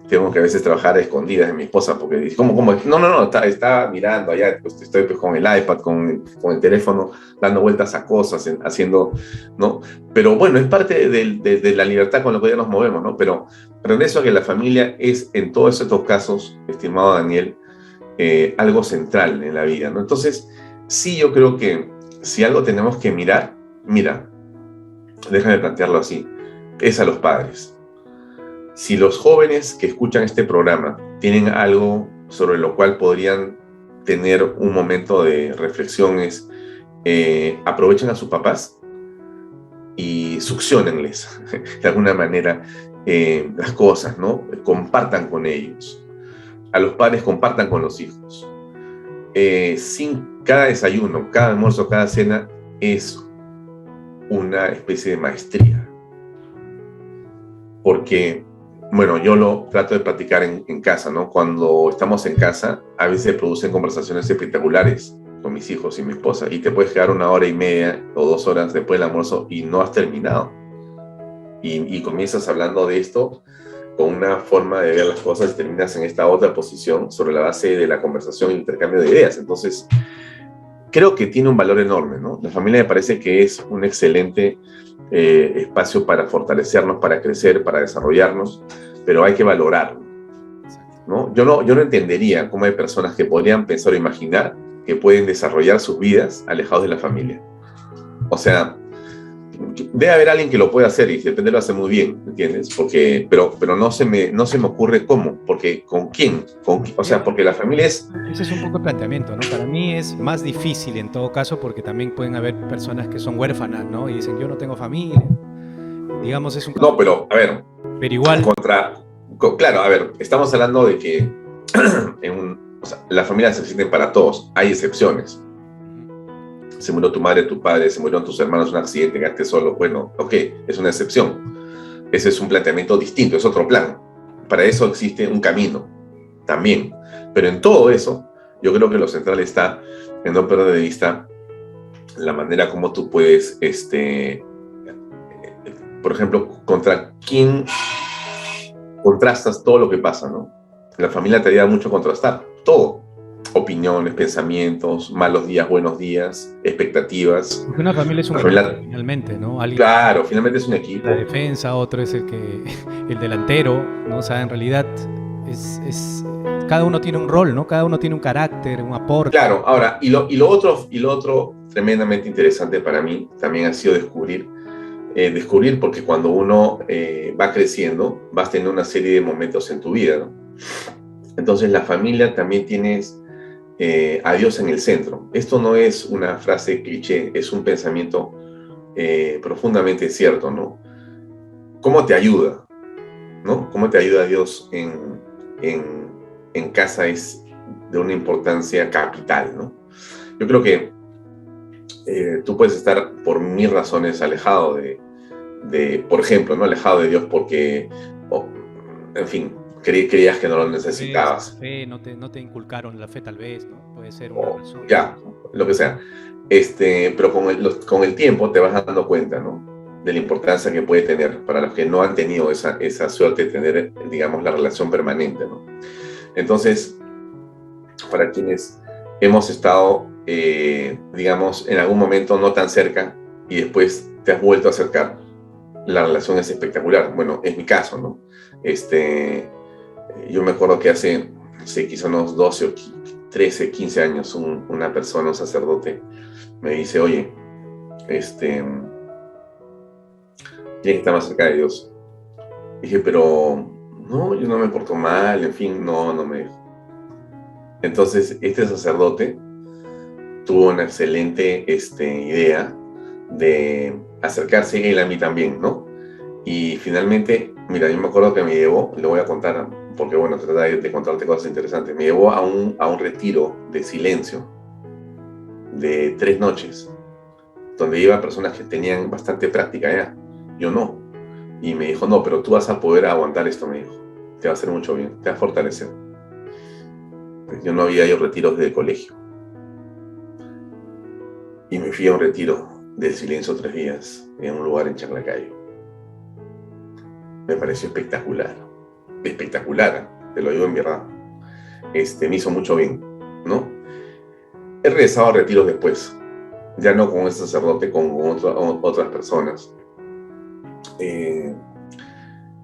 tengo que a veces trabajar a escondidas de mi esposa, porque dice, ¿cómo? No, está mirando allá, pues estoy pues, con el iPad, con el teléfono, dando vueltas a cosas, haciendo, ¿no? Pero bueno, es parte de la libertad con la que ya nos movemos, ¿no? Pero en eso que la familia es, en todos estos casos, estimado Daniel, algo central en la vida, ¿no? Entonces, sí, yo creo que si algo tenemos que mirar, mira, déjame plantearlo así, es a los padres. Si los jóvenes que escuchan este programa tienen algo sobre lo cual podrían tener un momento de reflexiones, aprovechen a sus papás y succiónenles de alguna manera las cosas, ¿no? Compartan con ellos. A los padres compartan con los hijos. Sin cada desayuno, cada almuerzo, cada cena es una especie de maestría. Porque Bueno, yo lo trato de practicar en casa, ¿no? Cuando estamos en casa, a veces se producen conversaciones espectaculares con mis hijos y mi esposa, y te puedes quedar 1 hora y media o 2 horas después del almuerzo y no has terminado. Y comienzas hablando de esto con una forma de ver las cosas y terminas en esta otra posición sobre la base de la conversación e intercambio de ideas. Entonces, creo que tiene un valor enorme, ¿no? La familia me parece que es un excelente espacio para fortalecernos, para crecer, para desarrollarnos, pero hay que valorarlo, ¿no? Yo no entendería cómo hay personas que podrían pensar o imaginar que pueden desarrollar sus vidas alejados de la familia. O sea, debe haber alguien que lo pueda hacer y de repente lo hace muy bien, ¿entiendes? Pero no se me ocurre cómo, porque ¿con quién? O sea, porque la familia es... Ese es un poco el planteamiento, ¿no? Para mí es más difícil en todo caso porque también pueden haber personas que son huérfanas, ¿no? Y dicen, yo no tengo familia. Digamos, es un caso. No, pero a ver, Pero igual, claro, a ver, estamos hablando de que o sea, las familias existen para todos, hay excepciones. Se murió tu madre, tu padre, se murieron tus hermanos en un accidente, quedaste solo, bueno, ok, es una excepción. Ese es un planteamiento distinto, es otro plan. Para eso existe un camino también. Pero en todo eso, yo creo que lo central está en no perder de vista la manera como tú puedes, por ejemplo, contra quién contrastas todo lo que pasa, ¿no? La familia te ayuda mucho a contrastar todo. Opiniones, pensamientos, malos días, buenos días, expectativas. porque una familia es un La equipo familia, finalmente, ¿no? Alguien claro, finalmente es un equipo. la defensa, otro es el delantero, ¿no? O sea, en realidad cada uno tiene un rol, ¿no? Cada uno tiene un carácter, un aporte. Claro, ahora, y lo otro tremendamente interesante para mí también ha sido descubrir porque cuando uno va creciendo, vas teniendo una serie de momentos en tu vida, ¿no? Entonces la familia también tienes a Dios en el centro. Esto no es una frase cliché, es un pensamiento profundamente cierto, ¿no? ¿Cómo te ayuda? ¿No? ¿Cómo te ayuda Dios en casa? Es de una importancia capital, ¿no? Yo creo que tú puedes estar por 1000 razones alejado por ejemplo, ¿no? Alejado de Dios porque, en fin, creías que no lo necesitabas. Fe, no te inculcaron la fe tal vez, ¿no? Puede ser una razón. Ya, lo que sea. Pero con el tiempo te vas dando cuenta, ¿no? De la importancia que puede tener para los que no han tenido esa suerte de tener, digamos, la relación permanente, ¿no? Entonces, para quienes hemos estado, digamos, en algún momento no tan cerca y después te has vuelto a acercar, la relación es espectacular. Bueno, es mi caso, ¿no? Yo me acuerdo que hace, no sé, quizá unos 12 o 13, 15 años, una persona, un sacerdote, me dice, oye, tienes que estar más cerca de Dios. Dije, pero no, yo no me porto mal, en fin, no me dejo. Entonces, este sacerdote tuvo una excelente idea de acercarse él a mí también, ¿no? Y finalmente, mira, yo me acuerdo que me llevó, le voy a contar, porque bueno, trata de contarte cosas interesantes, me llevó a un retiro de silencio de 3 noches, donde iban personas que tenían bastante práctica ya, yo no. Y me dijo, no, pero tú vas a poder aguantar esto, me dijo, te va a hacer mucho bien, te va a fortalecer. Yo no había ido a retiros de colegio. Y me fui a un retiro del silencio 3 días en un lugar en Chaclacayo. Me pareció espectacular, te lo digo en verdad. Me hizo mucho bien, ¿no? He regresado a retiros después, ya no con ese sacerdote, con otras personas.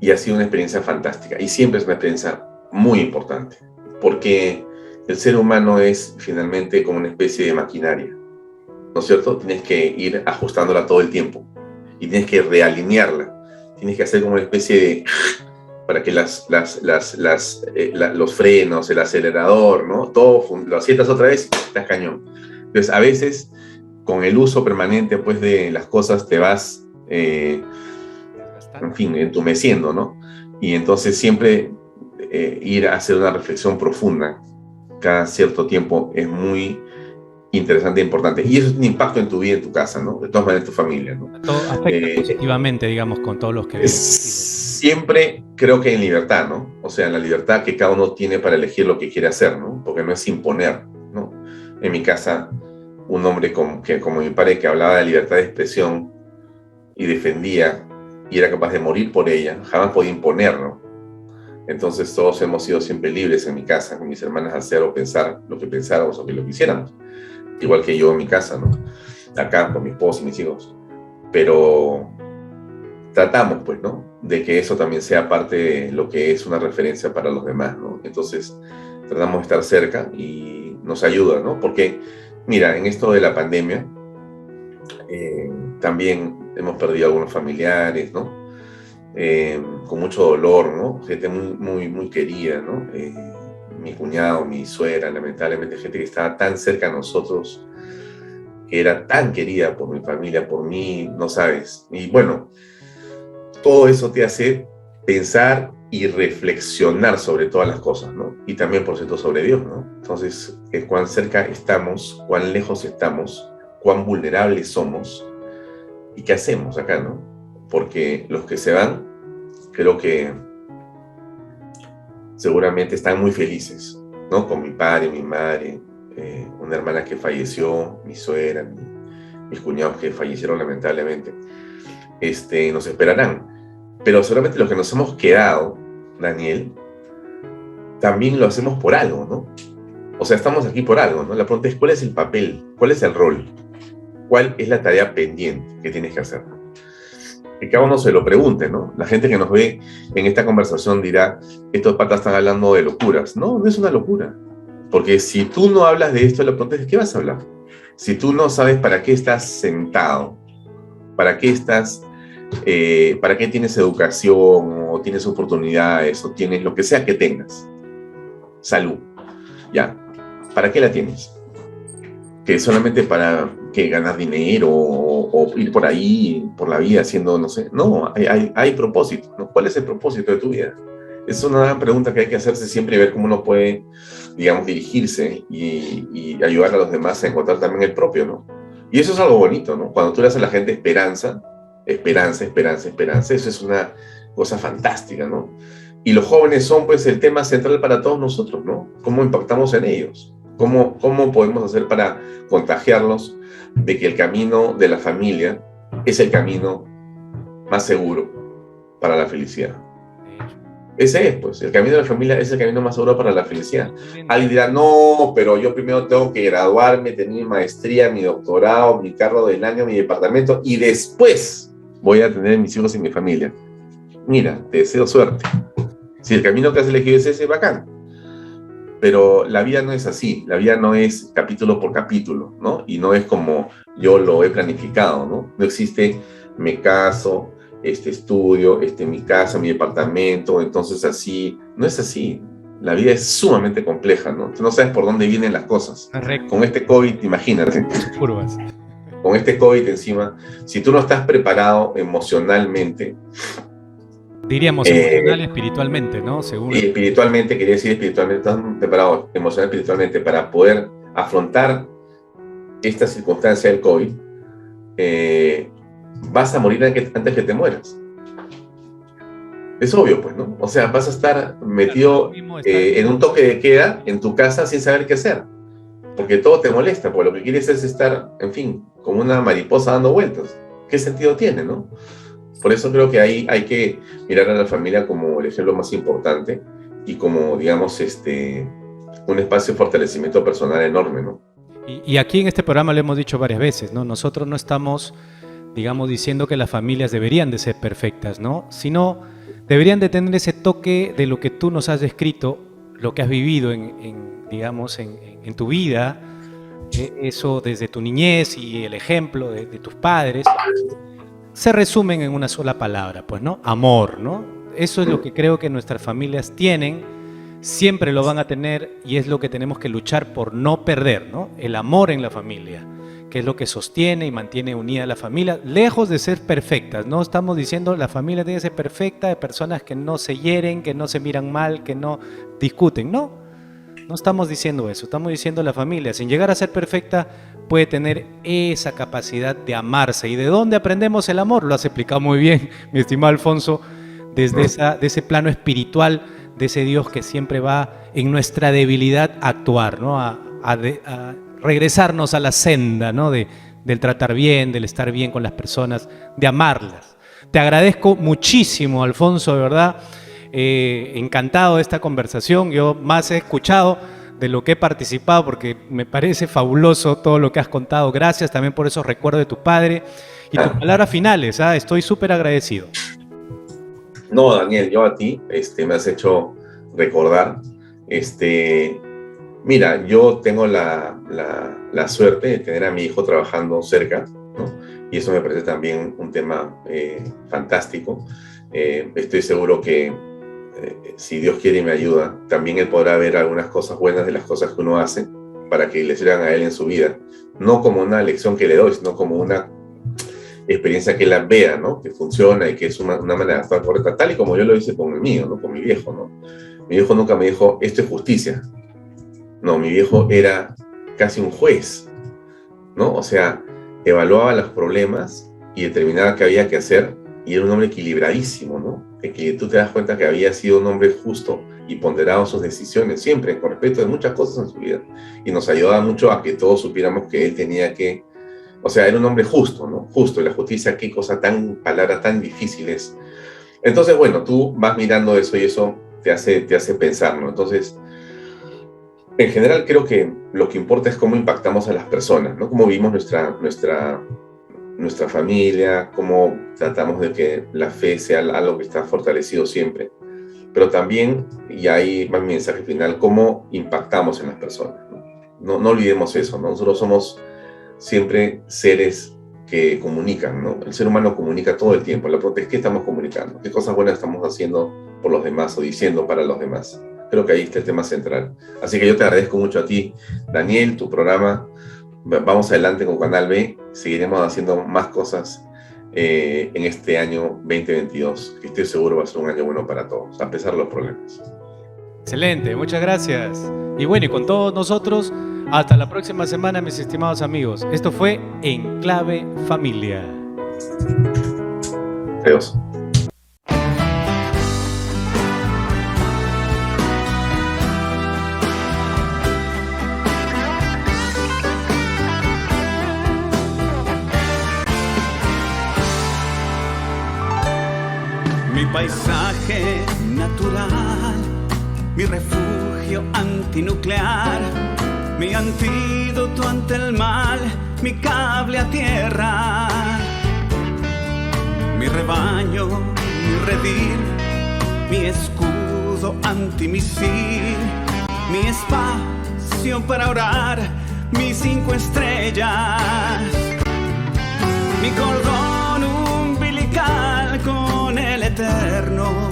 Y ha sido una experiencia fantástica, y siempre es una experiencia muy importante, porque el ser humano es finalmente como una especie de maquinaria, ¿no es cierto? Tienes que ir ajustándola todo el tiempo, y tienes que realinearla. Tienes que hacer como una especie de... para que los frenos, el acelerador, ¿no? Todo lo aciertas otra vez y estás cañón. Entonces, a veces, con el uso permanente, pues, de las cosas, te vas, en fin, entumeciendo, ¿no? Y entonces siempre ir a hacer una reflexión profunda cada cierto tiempo es muy interesante e importante. Y eso tiene impacto en tu vida, en tu casa, ¿no? De todas maneras, en tu familia, ¿no? Todo afecta positivamente, digamos, con todos los que viven contigo. Siempre creo que en libertad, ¿no? O sea, en la libertad que cada uno tiene para elegir lo que quiere hacer, ¿no? Porque no es imponer, ¿no? En mi casa, un hombre como mi padre, que hablaba de libertad de expresión y defendía y era capaz de morir por ella, jamás podía imponer, ¿no? Entonces todos hemos sido siempre libres en mi casa, con mis hermanas, hacer o pensar lo que pensáramos o que lo quisiéramos. Igual que yo en mi casa, ¿no? Acá con mi esposa y mis hijos. Pero tratamos, pues, ¿no? De que eso también sea parte de lo que es una referencia para los demás, ¿no? Entonces tratamos de estar cerca y nos ayuda, ¿no? Porque, mira, en esto de la pandemia, también hemos perdido algunos familiares, ¿no? Con mucho dolor, ¿no? Gente muy querida, ¿no? Mi cuñado, mi suegra, lamentablemente, gente que estaba tan cerca a nosotros, que era tan querida por mi familia, por mí, no sabes. Y bueno, todo eso te hace pensar y reflexionar sobre todas las cosas, ¿no? Y también, por cierto, sobre Dios, ¿no? Entonces, cuán cerca estamos, cuán lejos estamos, cuán vulnerables somos y qué hacemos acá, ¿no? Porque los que se van, creo que seguramente están muy felices, ¿no? Con mi padre, mi madre, una hermana que falleció, mi suegra, mis cuñados que fallecieron lamentablemente, nos esperarán. Pero seguramente los que nos hemos quedado, Daniel, también lo hacemos por algo, ¿no? O sea, estamos aquí por algo, ¿no? La pregunta es, ¿cuál es el papel? ¿Cuál es el rol? ¿Cuál es la tarea pendiente que tienes que hacer? Que cada uno se lo pregunte, ¿no? La gente que nos ve en esta conversación dirá, estos patas están hablando de locuras. No, no es una locura. Porque si tú no hablas de esto, la pregunta es, ¿de qué vas a hablar? Si tú no sabes para qué estás sentado, para qué tienes educación, o tienes oportunidades, o tienes lo que sea que tengas, salud, ya, ¿para qué la tienes? Que solamente para que ganar dinero o ir por ahí, por la vida haciendo, no sé. No, hay propósito, ¿no? ¿Cuál es el propósito de tu vida? Es una gran pregunta que hay que hacerse siempre y ver cómo uno puede, digamos, dirigirse y ayudar a los demás a encontrar también el propio, ¿no? Y eso es algo bonito, ¿no? Cuando tú le haces a la gente esperanza, eso es una cosa fantástica, ¿no? Y los jóvenes son, pues, el tema central para todos nosotros, ¿no? ¿Cómo impactamos en ellos? ¿Cómo podemos hacer para contagiarlos de que el camino de la familia es el camino más seguro para la felicidad? Ese es, pues, el camino de la familia es el camino más seguro para la felicidad. Alguien dirá, no, pero yo primero tengo que graduarme, tener mi maestría, mi doctorado, mi carro del año, mi departamento, y después voy a tener mis hijos y mi familia. Mira, te deseo suerte. Si el camino que has elegido es ese, bacán. Pero la vida no es así, la vida no es capítulo por capítulo, ¿no? Y no es como yo lo he planificado, ¿no? No existe, me caso, estudio, mi casa, mi departamento, entonces así. No es así. La vida es sumamente compleja, ¿no? Tú no sabes por dónde vienen las cosas. Correcto. Con este COVID, imagínate. Curvas. Con este COVID encima, si tú no estás preparado emocionalmente, diríamos emocional y espiritualmente, ¿no? Según... Y espiritualmente, quería decir espiritualmente, estás preparado emocional y espiritualmente para poder afrontar esta circunstancia del COVID, vas a morir antes que te mueras. Es obvio, pues, ¿no? O sea, vas a estar metido en un toque de queda en tu casa sin saber qué hacer. Porque todo te molesta, porque lo que quieres es estar, en fin, como una mariposa dando vueltas. ¿Qué sentido tiene, no? Por eso creo que ahí hay que mirar a la familia como el ejemplo más importante y como, digamos, un espacio de fortalecimiento personal enorme, ¿no? Y aquí en este programa lo hemos dicho varias veces, ¿no? Nosotros no estamos, digamos, diciendo que las familias deberían de ser perfectas, ¿no? Sino deberían de tener ese toque de lo que tú nos has descrito, lo que has vivido digamos, en tu vida, eso desde tu niñez y el ejemplo de tus padres, se resumen en una sola palabra, pues, ¿no? Amor, ¿no? Eso es lo que creo que nuestras familias tienen, siempre lo van a tener y es lo que tenemos que luchar por no perder, ¿no? El amor en la familia, que es lo que sostiene y mantiene unida a la familia, lejos de ser perfectas. No estamos diciendo la familia tiene que ser perfecta, de personas que no se hieren, que no se miran mal, que no discuten, no. No estamos diciendo eso, estamos diciendo la familia, sin llegar a ser perfecta, puede tener esa capacidad de amarse. ¿Y de dónde aprendemos el amor? Lo has explicado muy bien, mi estimado Alfonso, desde de ese plano espiritual, de ese Dios que siempre va en nuestra debilidad a actuar, ¿no? A regresarnos a la senda, ¿no? Del tratar bien, del estar bien con las personas, de amarlas. Te agradezco muchísimo, Alfonso, de verdad. Encantado de esta conversación. Yo más he escuchado de lo que he participado porque me parece fabuloso todo lo que has contado. Gracias también por esos recuerdos de tu padre y tus palabras finales. Estoy súper agradecido. No, Daniel, yo a ti me has hecho recordar. Mira, yo tengo la suerte de tener a mi hijo trabajando cerca, ¿no? Y eso me parece también un tema fantástico. Estoy seguro que si Dios quiere y me ayuda, también él podrá ver algunas cosas buenas de las cosas que uno hace para que le sirvan a él en su vida. No como una lección que le doy, sino como una experiencia que él la vea, ¿no? Que funciona y que es una manera de actuar correcta, tal y como yo lo hice con el mío, ¿no? Con mi viejo, ¿no? Mi viejo nunca me dijo, esto es justicia. No, mi viejo era casi un juez, ¿no? O sea, evaluaba los problemas y determinaba qué había que hacer, y era un hombre equilibradísimo, ¿no? De que tú te das cuenta que había sido un hombre justo y ponderado en sus decisiones, siempre con respecto de muchas cosas en su vida. Y nos ayudaba mucho a que todos supiéramos que él tenía que... O sea, era un hombre justo, ¿no? Justo, y la justicia, qué cosa tan, palabra tan difíciles. Entonces, bueno, tú vas mirando eso y eso te hace pensar, ¿no? Entonces, en general creo que lo que importa es cómo impactamos a las personas, ¿no? Cómo vivimos nuestra familia, cómo tratamos de que la fe sea algo que está fortalecido siempre. Pero también, y ahí va mi mensaje final, cómo impactamos en las personas, ¿no? No olvidemos eso, ¿no? Nosotros somos siempre seres que comunican, ¿no? El ser humano comunica todo el tiempo. La pregunta es, ¿qué estamos comunicando? ¿Qué cosas buenas estamos haciendo por los demás o diciendo para los demás? Creo que ahí está el tema central. Así que yo te agradezco mucho a ti, Daniel, tu programa. Vamos adelante con Canal B. Seguiremos haciendo más cosas en este año 2022, que estoy seguro va a ser un año bueno para todos, a pesar de los problemas. Excelente, muchas gracias. Y bueno, y con todos nosotros, hasta la próxima semana, mis estimados amigos. Esto fue En Clave Familia. Adiós. Mi paisaje natural, mi refugio antinuclear, mi antídoto ante el mal, mi cable a tierra, mi rebaño, mi redil, mi escudo antimisil, mi espacio para orar, mis 5 estrellas, mi cordón umbilical con el eterno,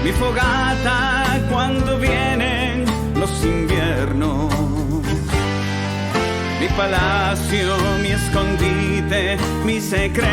mi fogata cuando vienen los inviernos, mi palacio, mi escondite, mi secreto.